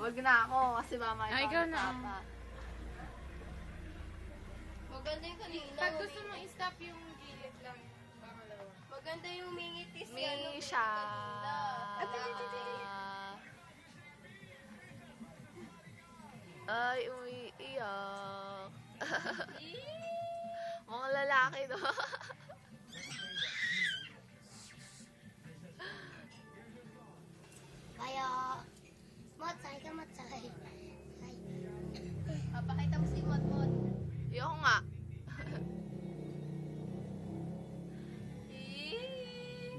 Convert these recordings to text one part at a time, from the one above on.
Huwag na ako kasi mama Ay, ikaw na. papa. Maganda yung kanina. Pag gusto mong i-stop yung gilid lang. Pangalawa. Maganda yung mingitis Misha. Ay, umiiyak. Mga lalaki, no? Kaya, matsay ka matsay. Papakita mo si Mot-Mot. Yung nga.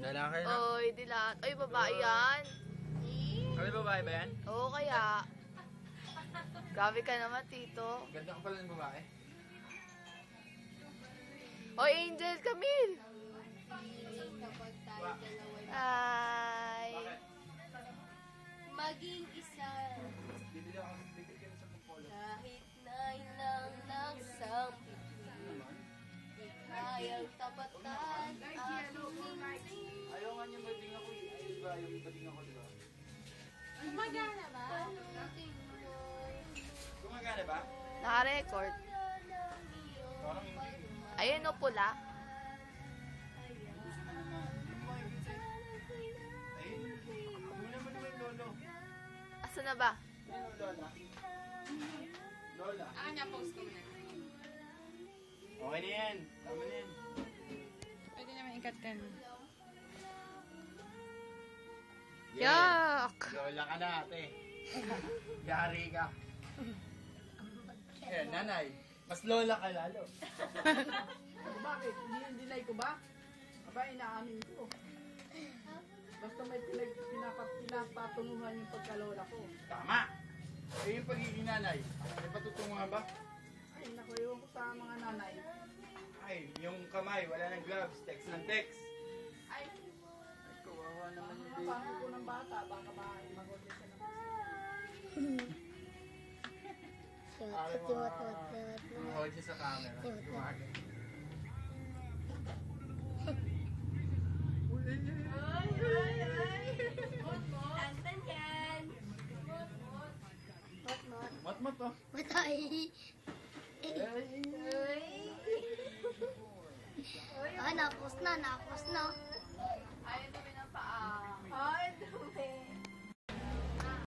Lalaki na. Oy, dilat. Oy, babae yan. Ano babae ba yan? Oo, kaya. Grabe ka naman, Tito. Ganda ka pala ng babae. Oy, Angel, Camille. Kapag tayo dalawa Hi. Bakit? maging isa. Bibili ako sa pagpolo. Kahit na ilang nagsampi, di kayang tapatan aking Ayaw nga niya maging ako eh. Ayos ba yung maging ako, di ba? Magana ba? Gumagana ba? Naka-record. Parang hindi. Ayun o, pula. Ayun. Muna mo naman lolo. Asa na ba? Ayun, lola. Lola. Ah, na-post ko na. Okay na yan. Tama na yan. Pwede naman ikat ka na. Yak! Lola ka na ate. Yari ka. Eh, nanay. Mas lola ka lalo. Bakit? Hindi yung delay ko ba? Aba, inaamin ko. Basta may pinapatunguhan yung pagkalola ko. Tama. Eh, yung pagiging nanay. May patutungan ba? Ay, naku, ewan ko sa mga nanay. Ay, yung kamay. Wala ng gloves. Text ng text. Ay, Kawawa naman yung ang pango ko ng bata, baka magulit ka naman. Hold siya sa camera. Gumagay. Tantan yan. Mat-mat oh. Matay. Ah, napos na.